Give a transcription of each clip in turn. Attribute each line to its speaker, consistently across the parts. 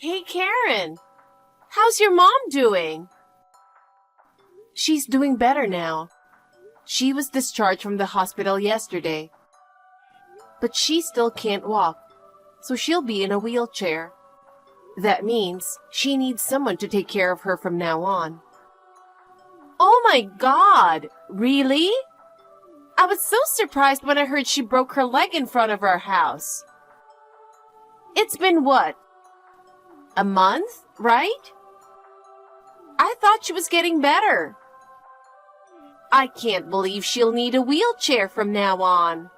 Speaker 1: Hey, Karen, how's your mom doing? She's doing better now. She was discharged from the hospital yesterday. But she still can't walk, so she'll be in a wheelchair. That means she needs someone to take care of her from now on. Oh my God! Really? I was so surprised when I heard she broke her leg in front of our house. It's been what? A month, right? I thought she was getting better. I can't believe she'll need a wheelchair from now on.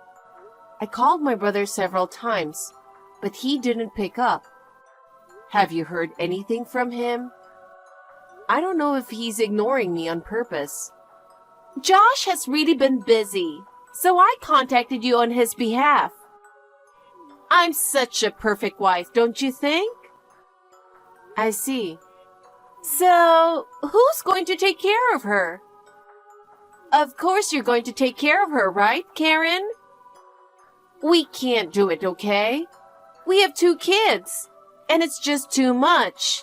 Speaker 1: I called my brother several times, but he didn't pick up. Have you heard anything from him? I don't know if he's ignoring me on purpose. Josh has really been busy, so I contacted you on his behalf. I'm such a perfect wife, don't you think? I see. So, who's going to take care of her? Of course you're going to take care of her, right, Karen? We can't do it, okay? We have 2 kids, and it's just too much.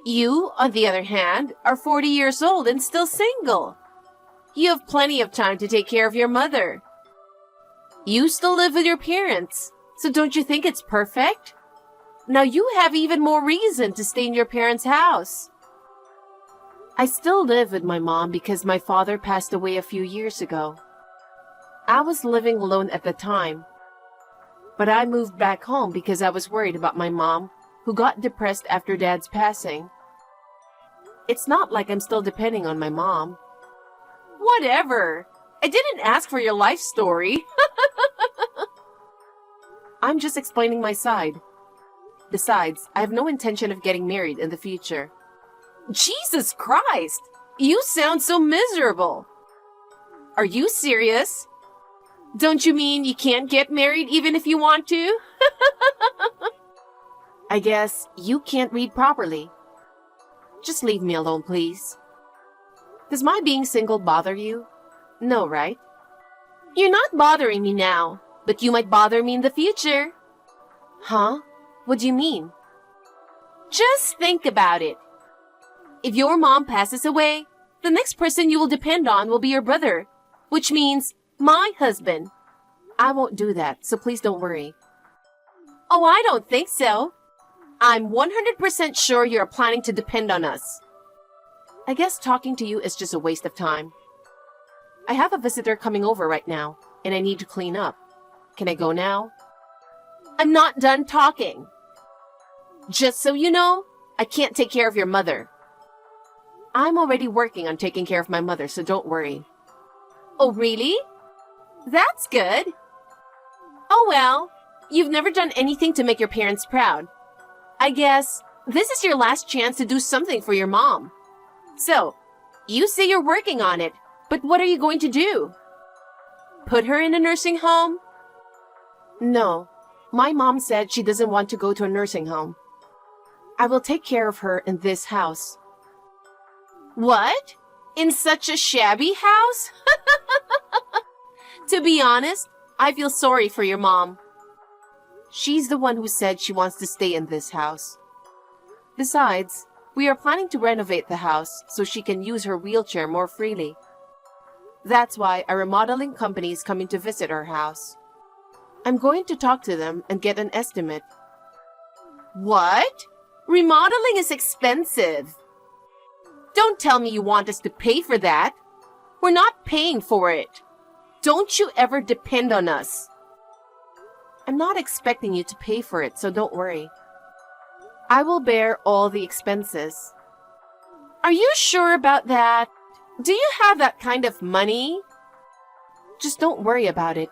Speaker 1: You, on the other hand, are 40 years old and still single. You have plenty of time to take care of your mother. You still live with your parents, so don't you think it's perfect? Now you have even more reason to stay in your parents' house. I still live with my mom because my father passed away a few years ago. I was living alone at the time, but I moved back home because I was worried about my mom, who got depressed after Dad's passing. It's not like I'm still depending on my mom. Whatever. I didn't ask for your life story. I'm just explaining my side. Besides, I have no intention of getting married in the future. Jesus Christ! You sound so miserable. Are you serious? Don't you mean you can't get married even if you want to? I guess you can't read properly. Just leave me alone, please. Does my being single bother you? No, right? You're not bothering me now, but you might bother me in the future. Huh? What do you mean? Just think about it. If your mom passes away, the next person you will depend on will be your brother, which means my husband. I won't do that, so please don't worry. Oh, I don't think so. I'm 100% sure you're planning to depend on us. I guess talking to you is just a waste of time. I have a visitor coming over right now, and I need to clean up. Can I go now? I'm not done talking. Just so you know, I can't take care of your mother. I'm already working on taking care of my mother, so don't worry. Oh, really? That's good. Oh, well, you've never done anything to make your parents proud. I guess this is your last chance to do something for your mom. So, you say you're working on it, but what are you going to do? Put her in a nursing home? No, my mom said she doesn't want to go to a nursing home. I will take care of her in this house. What? In such a shabby house? To be honest, I feel sorry for your mom. She's the one who said she wants to stay in this house. Besides, we are planning to renovate the house so she can use her wheelchair more freely. That's why a remodeling company is coming to visit our house. I'm going to talk to them and get an estimate. What? Remodeling is expensive. Don't tell me you want us to pay for that. We're not paying for it. Don't you ever depend on us. I'm not expecting you to pay for it, so don't worry. I will bear all the expenses. Are you sure about that? Do you have that kind of money? Just don't worry about it.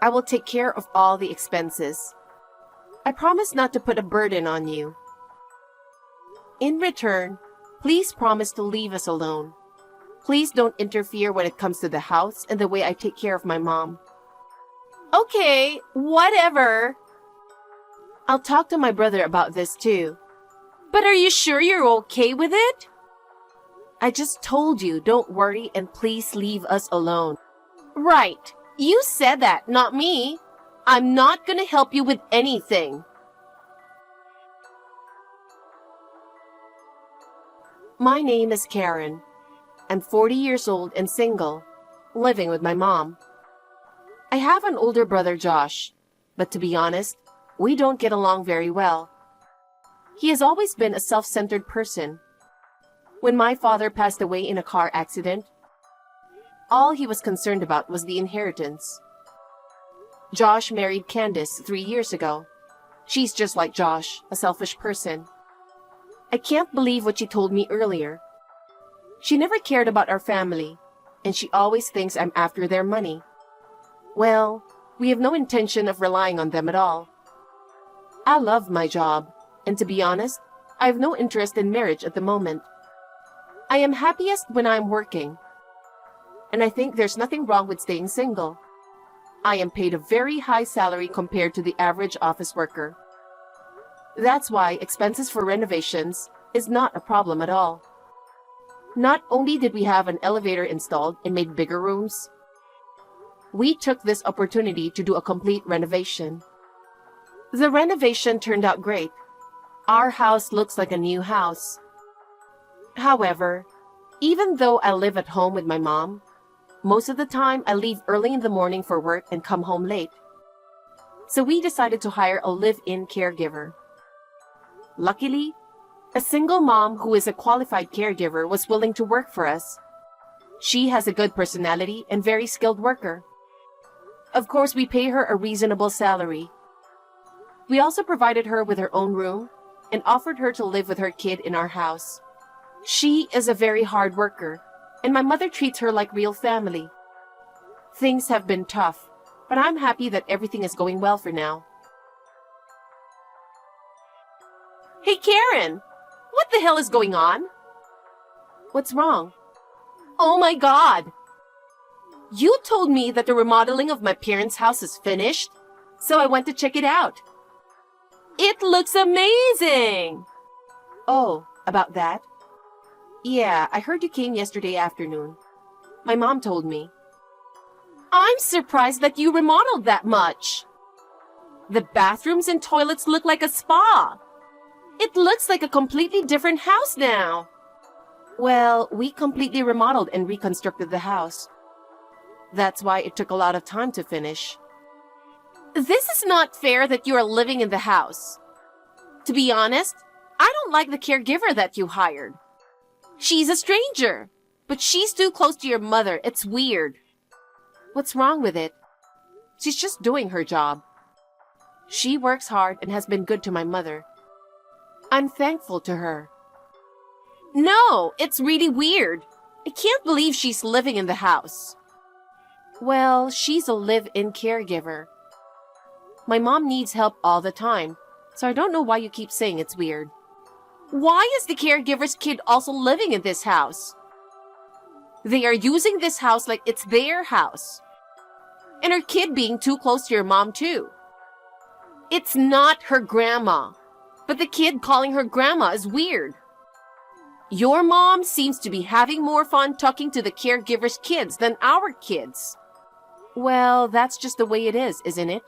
Speaker 1: I will take care of all the expenses. I promise not to put a burden on you. In return, please promise to leave us alone. Please don't interfere when it comes to the house and the way I take care of my mom. Okay, whatever. I'll talk to my brother about this too. But are you sure you're okay with it? I just told you, don't worry and please leave us alone. Right. You said that, not me. I'm not gonna help you with anything. My name is Karen. I'm 40 years old and single, living with my mom. I have an older brother, Josh, but to be honest, we don't get along very well. He has always been a self-centered person. When my father passed away in a car accident, all he was concerned about was the inheritance. Josh married Candace 3 years ago. She's just like Josh, a selfish person. I can't believe what she told me earlier. She never cared about our family, and she always thinks I'm after their money. Well, we have no intention of relying on them at all. I love my job, and to be honest, I have no interest in marriage at the moment. I am happiest when I am working, and I think there's nothing wrong with staying single. I am paid a very high salary compared to the average office worker. That's why expenses for renovations is not a problem at all. Not only did we have an elevator installed and made bigger rooms, we took this opportunity to do a complete renovation. The renovation turned out great. Our house looks like a new house. However, even though I live at home with my mom, most of the time I leave early in the morning for work and come home late. So we decided to hire a live-in caregiver. Luckily, a single mom who is a qualified caregiver was willing to work for us. She has a good personality and very skilled worker. Of course, we pay her a reasonable salary. We also provided her with her own room and offered her to live with her kid in our house. She is a very hard worker, and my mother treats her like real family. Things have been tough, but I'm happy that everything is going well for now. Hey, Karen! What the hell is going on? What's wrong? Oh my God! You told me that the remodeling of my parents' house is finished, so I went to check it out. It looks amazing! Oh, about that? Yeah, I heard you came yesterday afternoon. My mom told me. I'm surprised that you remodeled that much. The bathrooms and toilets look like a spa. It looks like a completely different house now. Well, we completely remodeled and reconstructed the house. That's why it took a lot of time to finish. This is not fair that you are living in the house. To be honest, I don't like the caregiver that you hired. She's a stranger, but she's too close to your mother. It's weird. What's wrong with it? She's just doing her job. She works hard and has been good to my mother. I'm thankful to her. No, it's really weird. I can't believe she's living in the house. Well, she's a live-in caregiver. My mom needs help all the time, so I don't know why you keep saying it's weird. Why is the caregiver's kid also living in this house? They are using this house like it's their house. And her kid being too close to your mom too. It's not her grandma, but the kid calling her grandma is weird. Your mom seems to be having more fun talking to the caregiver's kids than our kids. Well, that's just the way it is, isn't it?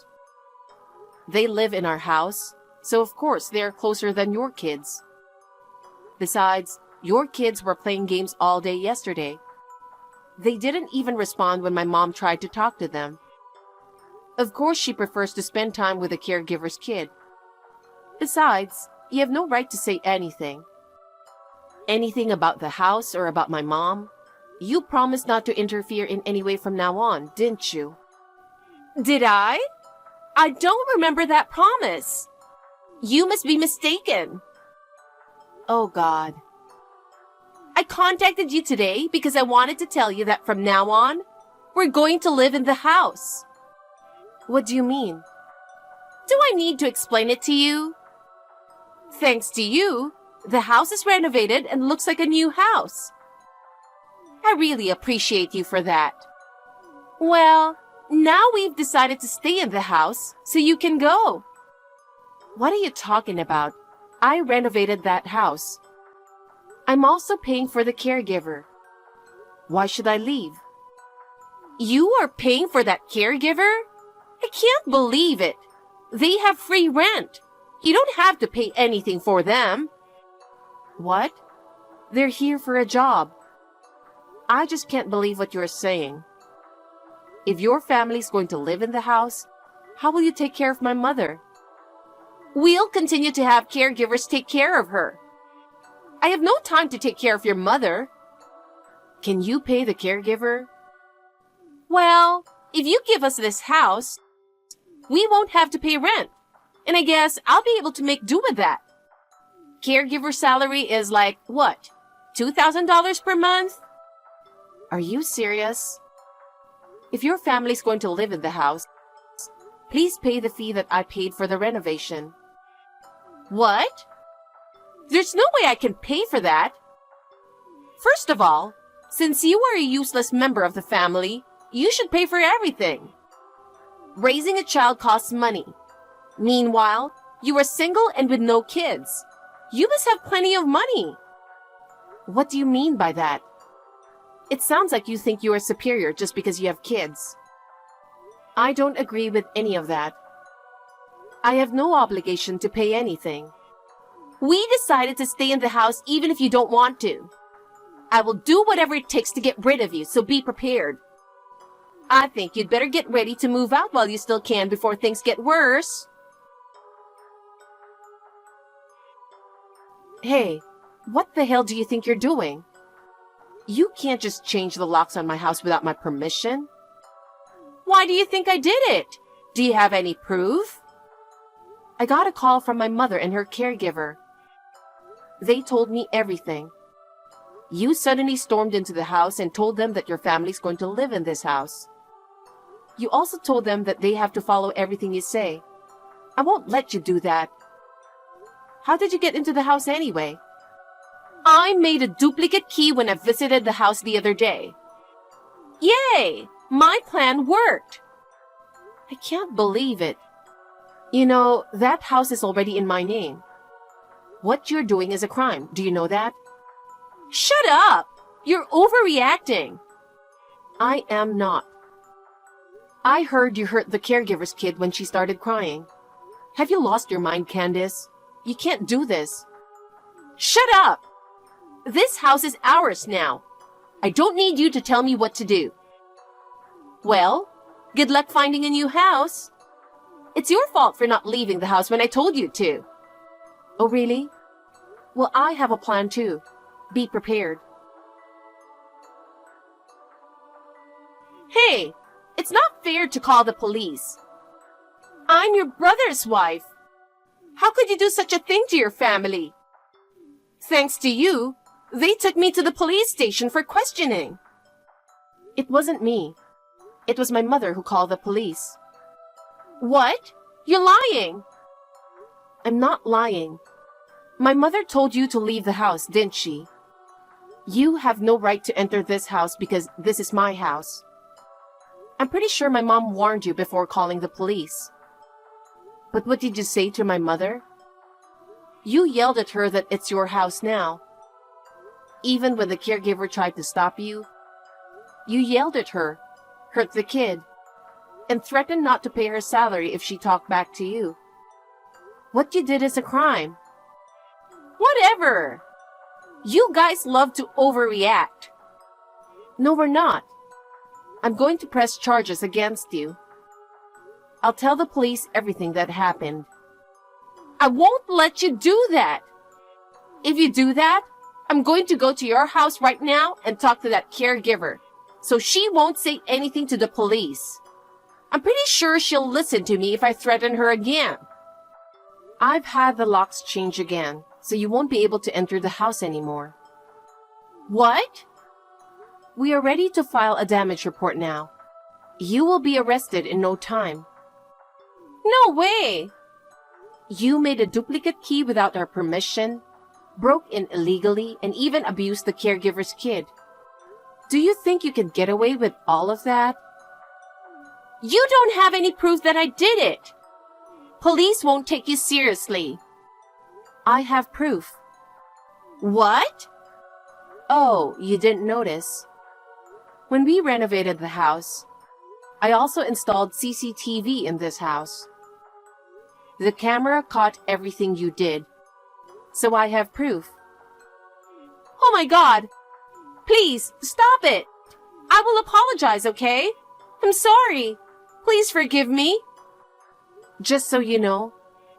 Speaker 1: They live in our house, so of course they are closer than your kids. Besides, your kids were playing games all day yesterday. They didn't even respond when my mom tried to talk to them. Of course, she prefers to spend time with the caregiver's kid. Besides, you have no right to say anything. Anything about the house or about my mom? You promised not to interfere in any way from now on, didn't you? Did I? I don't remember that promise. You must be mistaken. Oh, God. I contacted you today because I wanted to tell you that from now on, we're going to live in the house. What do you mean? Do I need to explain it to you? Thanks to you, the house is renovated and looks like a new house. I really appreciate you for that. Well, now we've decided to stay in the house, so you can go. What are you talking about? I renovated that house. I'm also paying for the caregiver. Why should I leave? You are paying for that caregiver? I can't believe it. They have free rent. You don't have to pay anything for them. What? They're here for a job. I just can't believe what you're saying. If your family's going to live in the house, how will you take care of my mother? We'll continue to have caregivers take care of her. I have no time to take care of your mother. Can you pay the caregiver? Well, if you give us this house, we won't have to pay rent. And I guess I'll be able to make do with that. Caregiver salary is like, what, $2,000 per month? Are you serious? If your family's going to live in the house, please pay the fee that I paid for the renovation. What? There's no way I can pay for that. First of all, since you are a useless member of the family, you should pay for everything. Raising a child costs money. Meanwhile, you are single and with no kids. You must have plenty of money. What do you mean by that? It sounds like you think you are superior just because you have kids. I don't agree with any of that. I have no obligation to pay anything. We decided to stay in the house even if you don't want to. I will do whatever it takes to get rid of you, so be prepared. I think you'd better get ready to move out while you still can before things get worse. Hey, what the hell do you think you're doing? You can't just change the locks on my house without my permission. Why do you think I did it? Do you have any proof? I got a call from my mother and her caregiver. They told me everything. You suddenly stormed into the house and told them that your family's going to live in this house. You also told them that they have to follow everything you say. I won't let you do that. How did you get into the house anyway? I made a duplicate key when I visited the house the other day. Yay! My plan worked! I can't believe it. You know, that house is already in my name. What you're doing is a crime. Do you know that? Shut up! You're overreacting. I am not. I heard you hurt the caregiver's kid when she started crying. Have you lost your mind, Candice? You can't do this. Shut up! This house is ours now. I don't need you to tell me what to do. Well, good luck finding a new house. It's your fault for not leaving the house when I told you to. Oh, really? Well, I have a plan too. Be prepared. Hey, it's not fair to call the police. I'm your brother's wife. How could you do such a thing to your family? Thanks to you, they took me to the police station for questioning. It wasn't me. It was my mother who called the police. What? You're lying. I'm not lying. My mother told you to leave the house, didn't she? You have no right to enter this house because this is my house. I'm pretty sure my mom warned you before calling the police. But what did you say to my mother? You yelled at her that it's your house now. Even when the caregiver tried to stop you, you yelled at her, hurt the kid, and threatened not to pay her salary if she talked back to you. What you did is a crime. Whatever! You guys love to overreact. No, we're not. I'm going to press charges against you. I'll tell the police everything that happened. I won't let you do that. If you do that, I'm going to go to your house right now and talk to that caregiver, so she won't say anything to the police. I'm pretty sure she'll listen to me if I threaten her again. I've had the locks change again, so you won't be able to enter the house anymore. What? We are ready to file a damage report now. You will be arrested in no time. No way! You made a duplicate key without our permission, broke in illegally, and even abused the caregiver's kid. Do you think you can get away with all of that? You don't have any proof that I did it. Police won't take you seriously. I have proof. What? Oh, you didn't notice. When we renovated the house, I also installed CCTV in this house. The camera caught everything you did, so I have proof. Oh my God! Please, stop it! I will apologize, okay? I'm sorry. Please forgive me. Just so you know,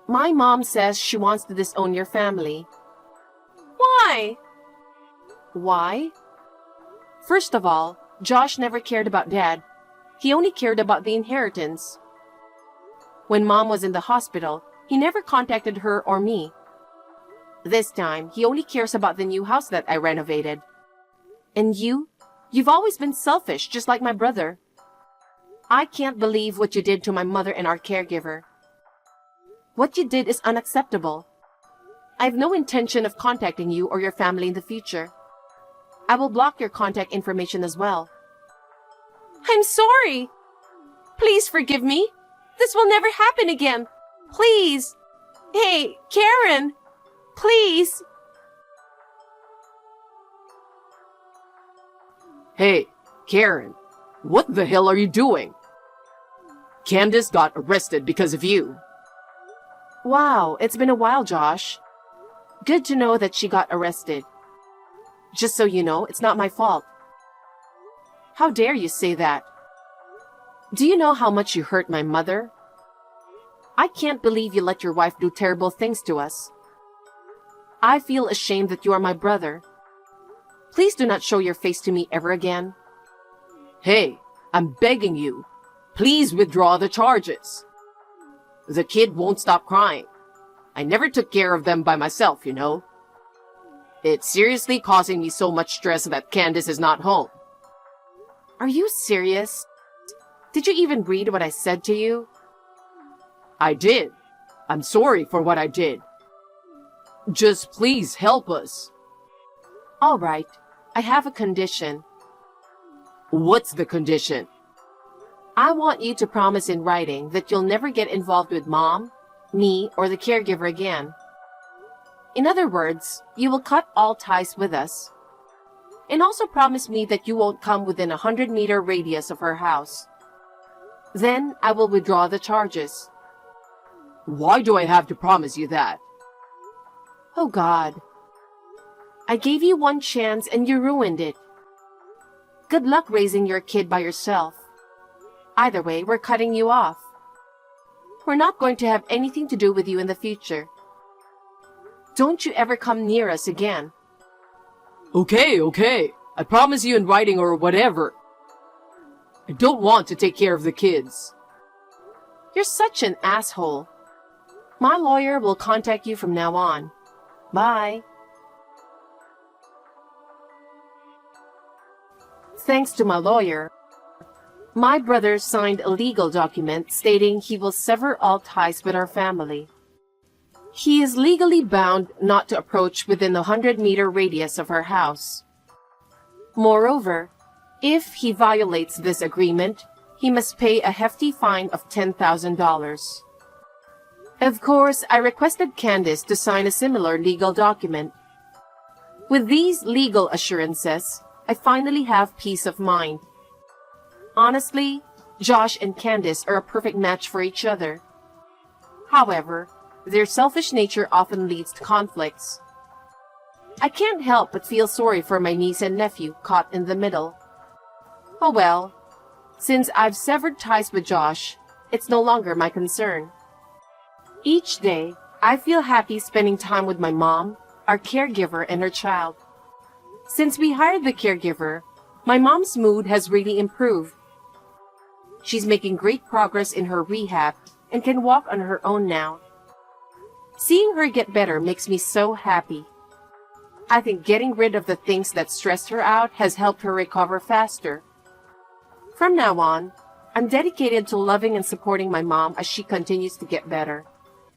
Speaker 1: my mom says she wants to disown your family. Why? Why? First of all, Josh never cared about Dad. He only cared about the inheritance. When Mom was in the hospital, he never contacted her or me. This time, he only cares about the new house that I renovated. And you've always been selfish, just like my brother. I can't believe what you did to my mother and our caregiver. What you did is unacceptable. I have no intention of contacting you or your family in the future. I will block your contact information as well. I'm sorry. Please forgive me. This will never happen again. Please. Hey, Karen. Please.
Speaker 2: Hey, Karen. What the hell are you doing? Candace got arrested because of you.
Speaker 1: Wow, it's been a while, Josh. Good to know that she got arrested. Just so you know, it's not my fault. How dare you say that? Do you know how much you hurt my mother? I can't believe you let your wife do terrible things to us. I feel ashamed that you are my brother. Please do not show your face to me ever again.
Speaker 2: Hey, I'm begging you. Please withdraw the charges. The kid won't stop crying. I never took care of them by myself, you know. It's seriously causing me so much stress that Candace is not home.
Speaker 1: Are you serious? Did you even read what I said to you?
Speaker 2: I did. I'm sorry for what I did. Just please help us.
Speaker 1: All right. I have a condition.
Speaker 2: What's the condition?
Speaker 1: I want you to promise in writing that you'll never get involved with Mom, me, or the caregiver again. In other words, you will cut all ties with us. And also promise me that you won't come within 100-meter radius of her house. Then I will withdraw the charges.
Speaker 2: Why do I have to promise you that?
Speaker 1: Oh God. I gave you one chance and you ruined it. Good luck raising your kid by yourself. Either way, we're cutting you off. We're not going to have anything to do with you in the future. Don't you ever come near us again.
Speaker 2: Okay. I promise you in writing or whatever. I don't want to take care of the kids.
Speaker 1: You're such an asshole. My lawyer will contact you from now on. Bye. Thanks to my lawyer, my brother signed a legal document stating he will sever all ties with our family. He is legally bound not to approach within the 100-meter radius of our house. Moreover, if he violates this agreement, he must pay a hefty fine of $10,000. Of course, I requested Candace to sign a similar legal document. With these legal assurances, I finally have peace of mind. Honestly, Josh and Candace are a perfect match for each other. However, their selfish nature often leads to conflicts. I can't help but feel sorry for my niece and nephew caught in the middle. Oh well, since I've severed ties with Josh, it's no longer my concern. Each day, I feel happy spending time with my mom, our caregiver, and her child. Since we hired the caregiver, my mom's mood has really improved. She's making great progress in her rehab and can walk on her own now. Seeing her get better makes me so happy. I think getting rid of the things that stressed her out has helped her recover faster. From now on, I'm dedicated to loving and supporting my mom as she continues to get better.